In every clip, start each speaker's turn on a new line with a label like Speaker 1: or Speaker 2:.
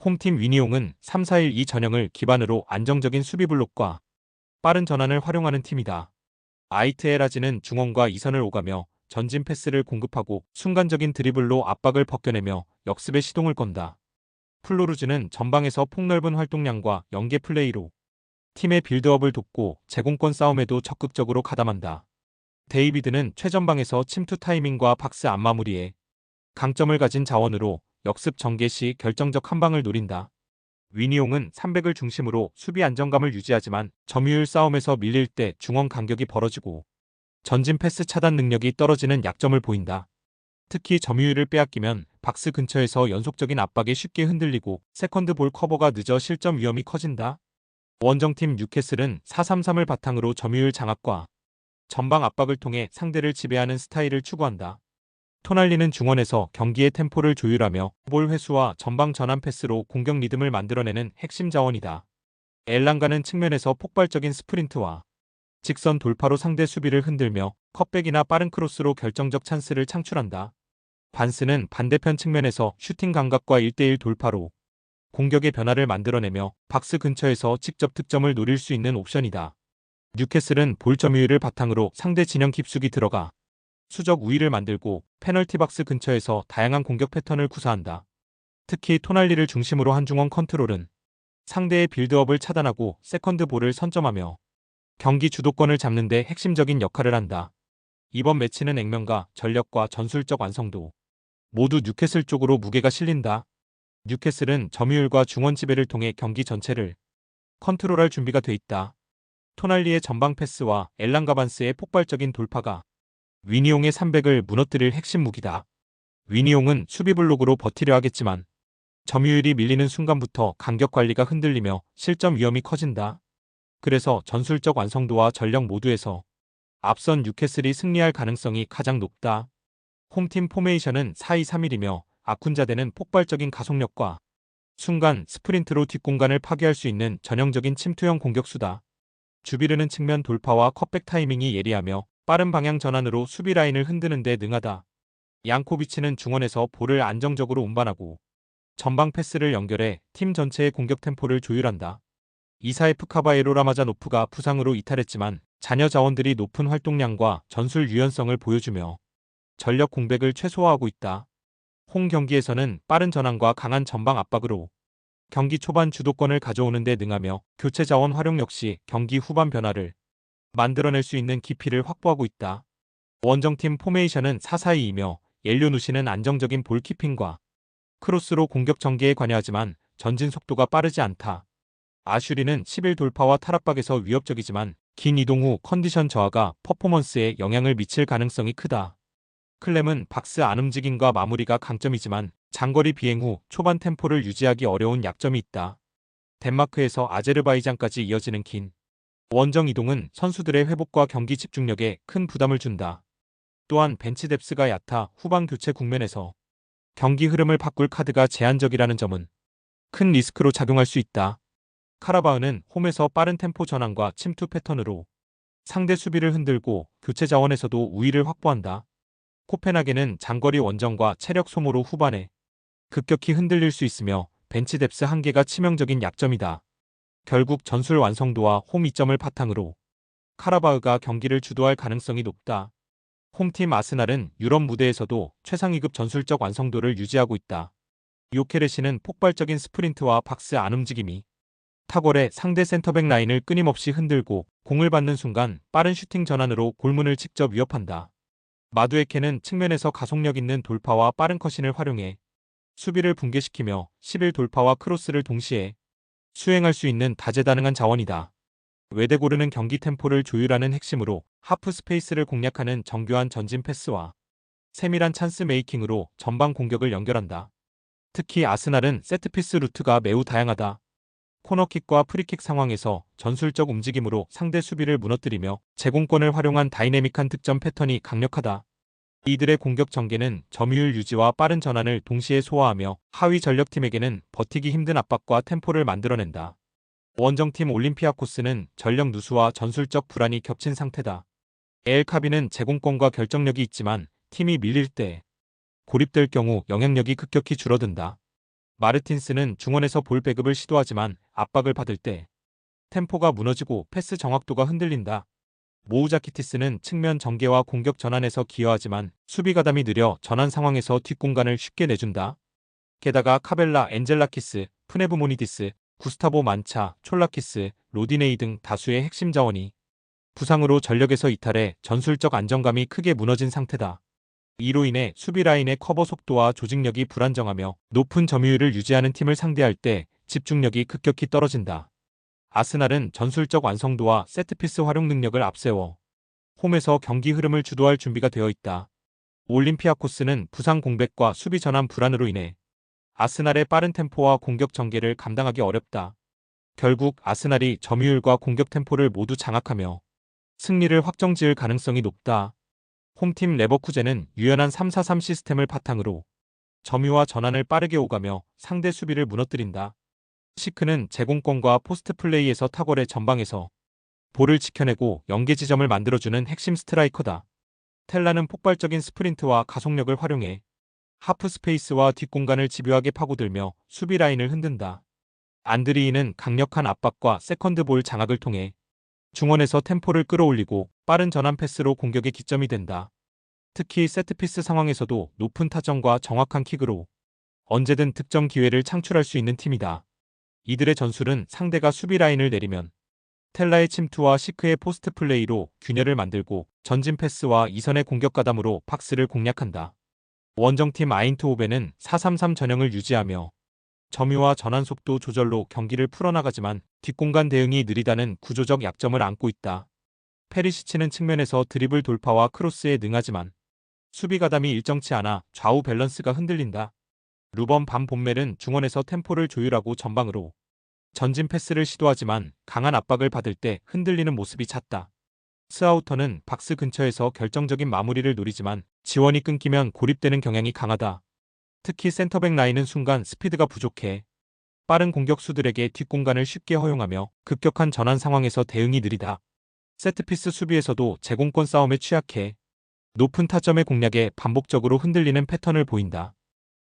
Speaker 1: 홈팀 위니옹은 3-4-1-2 전형을 기반으로 안정적인 수비 블록과 빠른 전환을 활용하는 팀이다. 아이트 에라지는 중원과 이선을 오가며 전진 패스를 공급하고 순간적인 드리블로 압박을 벗겨내며 역습에 시동을 건다. 플로르즈는 전방에서 폭넓은 활동량과 연계 플레이로 팀의 빌드업을 돕고 제공권 싸움에도 적극적으로 가담한다. 데이비드는 최전방에서 침투 타이밍과 박스 안마무리에 강점을 가진 자원으로 역습 전개 시 결정적 한방을 노린다. 위니옹은 300을 중심으로 수비 안정감을 유지하지만 점유율 싸움에서 밀릴 때 중원 간격이 벌어지고 전진 패스 차단 능력이 떨어지는 약점을 보인다. 특히 점유율을 빼앗기면 박스 근처에서 연속적인 압박에 쉽게 흔들리고 세컨드 볼 커버가 늦어 실점 위험이 커진다. 원정팀 뉴캐슬은 4-3-3을 바탕으로 점유율 장악과 전방 압박을 통해 상대를 지배하는 스타일을 추구한다. 토날리는 중원에서 경기의 템포를 조율하며 볼 회수와 전방 전환 패스로 공격 리듬을 만들어내는 핵심 자원이다. 엘랑가는 측면에서 폭발적인 스프린트와 직선 돌파로 상대 수비를 흔들며 컷백이나 빠른 크로스로 결정적 찬스를 창출한다. 반스는 반대편 측면에서 슈팅 감각과 1대1 돌파로 공격의 변화를 만들어내며 박스 근처에서 직접 득점을 노릴 수 있는 옵션이다. 뉴캐슬은 볼 점유율을 바탕으로 상대 진영 깊숙이 들어가 수적 우위를 만들고 페널티 박스 근처에서 다양한 공격 패턴을 구사한다. 특히 토날리를 중심으로 한 중원 컨트롤은 상대의 빌드업을 차단하고 세컨드 볼을 선점하며 경기 주도권을 잡는 데 핵심적인 역할을 한다. 이번 매치는 액면과 전력과 전술적 완성도 모두 뉴캐슬 쪽으로 무게가 실린다. 뉴캐슬은 점유율과 중원 지배를 통해 경기 전체를 컨트롤할 준비가 돼 있다. 토날리의 전방 패스와 엘랑가반스의 폭발적인 돌파가 위니옹의 300을 무너뜨릴 핵심 무기다. 위니옹은 수비 블록으로 버티려 하겠지만 점유율이 밀리는 순간부터 간격 관리가 흔들리며 실점 위험이 커진다. 그래서 전술적 완성도와 전력 모두에서 앞선 뉴캐슬이 승리할 가능성이 가장 높다. 홈팀 포메이션은 4-2-3-1이며 아쿤자대는 폭발적인 가속력과 순간 스프린트로 뒷공간을 파괴할 수 있는 전형적인 침투형 공격수다. 주비르는 측면 돌파와 컷백 타이밍이 예리하며 빠른 방향 전환으로 수비 라인을 흔드는 데 능하다. 양코비치는 중원에서 볼을 안정적으로 운반하고 전방 패스를 연결해 팀 전체의 공격 템포를 조율한다. 이사에프 카바에로라마자노프가 부상으로 이탈했지만 잔여 자원들이 높은 활동량과 전술 유연성을 보여주며 전력 공백을 최소화하고 있다. 홈 경기에서는 빠른 전환과 강한 전방 압박으로 경기 초반 주도권을 가져오는 데 능하며 교체 자원 활용 역시 경기 후반 변화를 만들어낼 수 있는 깊이를 확보하고 있다. 원정팀 포메이션은 4-4-2이며 엘료누시는 안정적인 볼키핑과 크로스로 공격 전개에 관여하지만 전진 속도가 빠르지 않다. 아슈리는 11 돌파와 탈압박에서 위협적이지만 긴 이동 후 컨디션 저하가 퍼포먼스에 영향을 미칠 가능성이 크다. 클렘은 박스 안 움직임과 마무리가 강점이지만 장거리 비행 후 초반 템포를 유지하기 어려운 약점이 있다. 덴마크에서 아제르바이잔까지 이어지는 긴 원정 이동은 선수들의 회복과 경기 집중력에 큰 부담을 준다. 또한 벤치 뎁스가 얕아 후방 교체 국면에서 경기 흐름을 바꿀 카드가 제한적이라는 점은 큰 리스크로 작용할 수 있다. 카라바흐는 홈에서 빠른 템포 전환과 침투 패턴으로 상대 수비를 흔들고 교체 자원에서도 우위를 확보한다. 코펜하겐은 장거리 원정과 체력 소모로 후반에 급격히 흔들릴 수 있으며 벤치 뎁스 한계가 치명적인 약점이다. 결국 전술 완성도와 홈 이점을 바탕으로 카라바흐가 경기를 주도할 가능성이 높다. 홈팀 아스날은 유럽 무대에서도 최상위급 전술적 완성도를 유지하고 있다. 요케레시는 폭발적인 스프린트와 박스 안 움직임이 탁월해 상대 센터백 라인을 끊임없이 흔들고 공을 받는 순간 빠른 슈팅 전환으로 골문을 직접 위협한다. 마두에케는 측면에서 가속력 있는 돌파와 빠른 컷신을 활용해 수비를 붕괴시키며 11 돌파와 크로스를 동시에 수행할 수 있는 다재다능한 자원이다. 웨데고르는 경기 템포를 조율하는 핵심으로 하프 스페이스를 공략하는 정교한 전진 패스와 세밀한 찬스 메이킹으로 전방 공격을 연결한다. 특히 아스날은 세트피스 루트가 매우 다양하다. 코너킥과 프리킥 상황에서 전술적 움직임으로 상대 수비를 무너뜨리며 제공권을 활용한 다이내믹한 득점 패턴이 강력하다. 이들의 공격 전개는 점유율 유지와 빠른 전환을 동시에 소화하며 하위 전력팀에게는 버티기 힘든 압박과 템포를 만들어낸다. 원정팀 올림피아코스는 전력 누수와 전술적 불안이 겹친 상태다. 엘카비는 제공권과 결정력이 있지만 팀이 밀릴 때 고립될 경우 영향력이 급격히 줄어든다. 마르틴스는 중원에서 볼 배급을 시도하지만 압박을 받을 때 템포가 무너지고 패스 정확도가 흔들린다. 모우자키티스는 측면 전개와 공격 전환에서 기여하지만 수비 가담이 느려 전환 상황에서 뒷공간을 쉽게 내준다. 게다가 카벨라, 엔젤라키스, 프네브모니디스, 구스타보 만차, 촐라키스, 로디네이 등 다수의 핵심 자원이 부상으로 전력에서 이탈해 전술적 안정감이 크게 무너진 상태다. 이로 인해 수비 라인의 커버 속도와 조직력이 불안정하며 높은 점유율을 유지하는 팀을 상대할 때 집중력이 급격히 떨어진다. 아스날은 전술적 완성도와 세트피스 활용 능력을 앞세워 홈에서 경기 흐름을 주도할 준비가 되어 있다. 올림피아코스는 부상 공백과 수비 전환 불안으로 인해 아스날의 빠른 템포와 공격 전개를 감당하기 어렵다. 결국 아스날이 점유율과 공격 템포를 모두 장악하며 승리를 확정지을 가능성이 높다. 홈팀 레버쿠젠은 유연한 3-4-3 시스템을 바탕으로 점유와 전환을 빠르게 오가며 상대 수비를 무너뜨린다. 시크는 제공권과 포스트 플레이에서 탁월해 전방에서 볼을 지켜내고 연계 지점을 만들어주는 핵심 스트라이커다. 텔라는 폭발적인 스프린트와 가속력을 활용해 하프 스페이스와 뒷공간을 집요하게 파고들며 수비 라인을 흔든다. 안드리이는 강력한 압박과 세컨드 볼 장악을 통해 중원에서 템포를 끌어올리고 빠른 전환 패스로 공격의 기점이 된다. 특히 세트피스 상황에서도 높은 타점과 정확한 킥으로 언제든 득점 기회를 창출할 수 있는 팀이다. 이들의 전술은 상대가 수비 라인을 내리면 텔라의 침투와 시크의 포스트 플레이로 균열을 만들고 전진 패스와 이선의 공격 가담으로 박스를 공략한다. 원정팀 아인트호벤은 4-3-3 전형을 유지하며 점유와 전환 속도 조절로 경기를 풀어나가지만 뒷공간 대응이 느리다는 구조적 약점을 안고 있다. 페리시치는 측면에서 드리블 돌파와 크로스에 능하지만 수비 가담이 일정치 않아 좌우 밸런스가 흔들린다. 루번 반 본멜은 중원에서 템포를 조율하고 전방으로 전진 패스를 시도하지만 강한 압박을 받을 때 흔들리는 모습이 잦다. 스아우터는 박스 근처에서 결정적인 마무리를 노리지만 지원이 끊기면 고립되는 경향이 강하다. 특히 센터백 라인은 순간 스피드가 부족해 빠른 공격수들에게 뒷공간을 쉽게 허용하며 급격한 전환 상황에서 대응이 느리다. 세트피스 수비에서도 제공권 싸움에 취약해 높은 타점의 공략에 반복적으로 흔들리는 패턴을 보인다.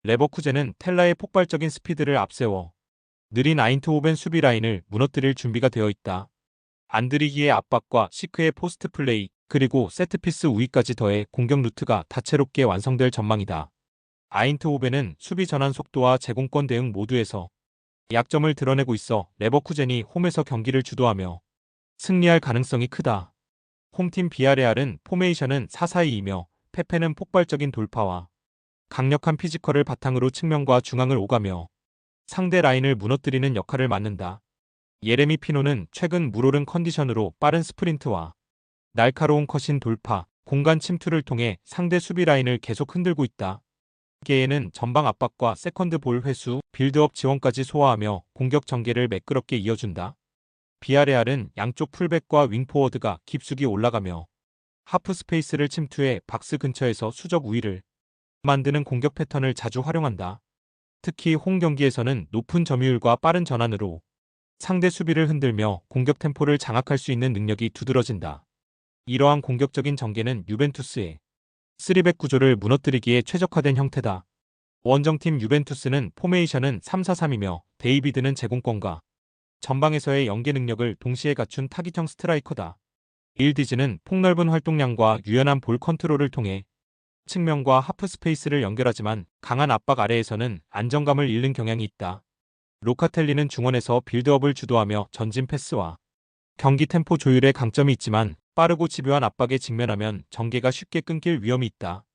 Speaker 1: 레버쿠젠은 텔라의 폭발적인 스피드를 앞세워 느린 아인트호벤 수비 라인을 무너뜨릴 준비가 되어 있다. 안드리기의 압박과 시크의 포스트 플레이, 그리고 세트피스 우위까지 더해 공격 루트가 다채롭게 완성될 전망이다. 아인트호벤은 수비 전환 속도와 제공권 대응 모두에서 약점을 드러내고 있어 레버쿠젠이 홈에서 경기를 주도하며 승리할 가능성이 크다. 홈팀 비아레알은 포메이션은 4-4-2이며 페페는 폭발적인 돌파와 강력한 피지컬을 바탕으로 측면과 중앙을 오가며 상대 라인을 무너뜨리는 역할을 맡는다. 예레미 피노는 최근 물오른 컨디션으로 빠른 스프린트와 날카로운 컷인 돌파, 공간 침투를 통해 상대 수비 라인을 계속 흔들고 있다. 게에는 전방 압박과 세컨드 볼 회수, 빌드업 지원까지 소화하며 공격 전개를 매끄럽게 이어준다. 비아레알은 양쪽 풀백과 윙포워드가 깊숙이 올라가며 하프 스페이스를 침투해 박스 근처에서 수적 우위를 만드는 공격 패턴을 자주 활용한다. 특히 홈 경기에서는 높은 점유율과 빠른 전환으로 상대 수비를 흔들며 공격 템포를 장악할 수 있는 능력이 두드러진다. 이러한 공격적인 전개는 유벤투스의 3백 구조를 무너뜨리기에 최적화된 형태다. 원정팀 유벤투스는 포메이션은 3-4-3이며 데이비드는 제공권과 전방에서의 연계 능력을 동시에 갖춘 타깃형 스트라이커다. 일디즈는 폭넓은 활동량과 유연한 볼 컨트롤을 통해 측면과 하프 스페이스를 연결하지만 강한 압박 아래에서는 안정감을 잃는 경향이 있다. 로카텔리는 중원에서 빌드업을 주도하며 전진 패스와 경기 템포 조율에 강점이 있지만 빠르고 집요한 압박에 직면하면 전개가 쉽게 끊길 위험이 있다.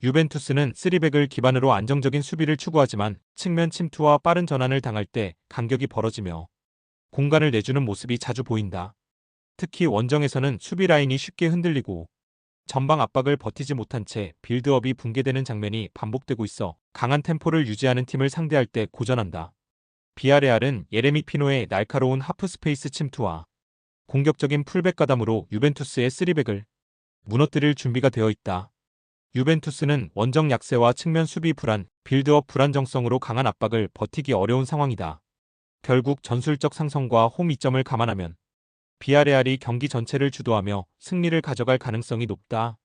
Speaker 1: 유벤투스는 3백을 기반으로 안정적인 수비를 추구하지만 측면 침투와 빠른 전환을 당할 때 간격이 벌어지며 공간을 내주는 모습이 자주 보인다. 특히 원정에서는 수비 라인이 쉽게 흔들리고 전방 압박을 버티지 못한 채 빌드업이 붕괴되는 장면이 반복되고 있어 강한 템포를 유지하는 팀을 상대할 때 고전한다. 비아레알은 예레미 피노의 날카로운 하프 스페이스 침투와 공격적인 풀백 가담으로 유벤투스의 3백을 무너뜨릴 준비가 되어 있다. 유벤투스는 원정 약세와 측면 수비 불안, 빌드업 불안정성으로 강한 압박을 버티기 어려운 상황이다. 결국 전술적 상성과 홈 이점을 감안하면 비아레알이 경기 전체를 주도하며 승리를 가져갈 가능성이 높다.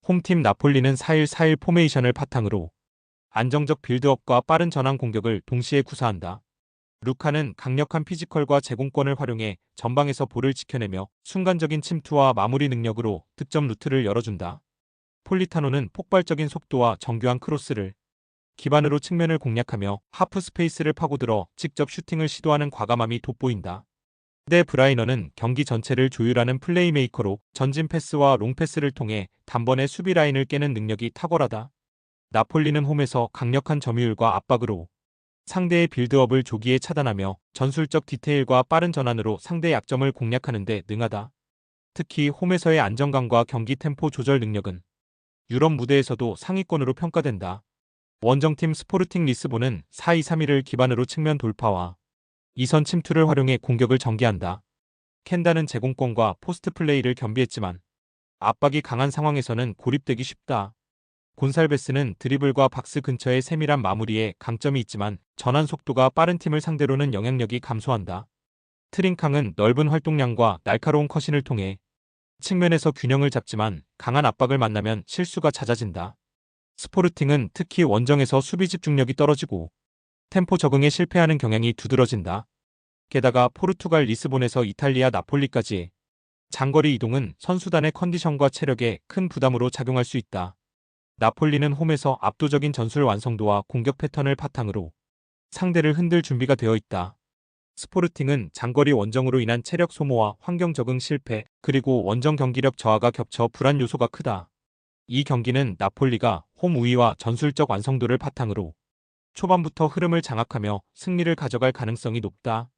Speaker 1: 홈팀 나폴리는 4-1-4-1 포메이션을 바탕으로 안정적 빌드업과 빠른 전환 공격을 동시에 구사한다. 루카는 강력한 피지컬과 제공권을 활용해 전방에서 볼을 지켜내며 순간적인 침투와 마무리 능력으로 득점 루트를 열어준다. 폴리타노는 폭발적인 속도와 정교한 크로스를 기반으로 측면을 공략하며 하프 스페이스를 파고들어 직접 슈팅을 시도하는 과감함이 돋보인다. 데 브라이너는 경기 전체를 조율하는 플레이메이커로 전진 패스와 롱 패스를 통해 단번에 수비 라인을 깨는 능력이 탁월하다. 나폴리는 홈에서 강력한 점유율과 압박으로 상대의 빌드업을 조기에 차단하며 전술적 디테일과 빠른 전환으로 상대의 약점을 공략하는 데 능하다. 특히 홈에서의 안정감과 경기 템포 조절 능력은 유럽 무대에서도 상위권으로 평가된다. 원정팀 스포르팅 리스본은 4-2-3-1을 기반으로 측면 돌파와 이선 침투를 활용해 공격을 전개한다. 켄다는 제공권과 포스트 플레이를 겸비했지만 압박이 강한 상황에서는 고립되기 쉽다. 곤살베스는 드리블과 박스 근처의 세밀한 마무리에 강점이 있지만 전환 속도가 빠른 팀을 상대로는 영향력이 감소한다. 트링캉은 넓은 활동량과 날카로운 컷신을 통해 측면에서 균형을 잡지만 강한 압박을 만나면 실수가 잦아진다. 스포르팅은 특히 원정에서 수비 집중력이 떨어지고 템포 적응에 실패하는 경향이 두드러진다. 게다가 포르투갈 리스본에서 이탈리아 나폴리까지 장거리 이동은 선수단의 컨디션과 체력에 큰 부담으로 작용할 수 있다. 나폴리는 홈에서 압도적인 전술 완성도와 공격 패턴을 바탕으로 상대를 흔들 준비가 되어 있다. 스포르팅은 장거리 원정으로 인한 체력 소모와 환경 적응 실패, 그리고 원정 경기력 저하가 겹쳐 불안 요소가 크다. 이 경기는 나폴리가 홈 우위와 전술적 완성도를 바탕으로 초반부터 흐름을 장악하며 승리를 가져갈 가능성이 높다.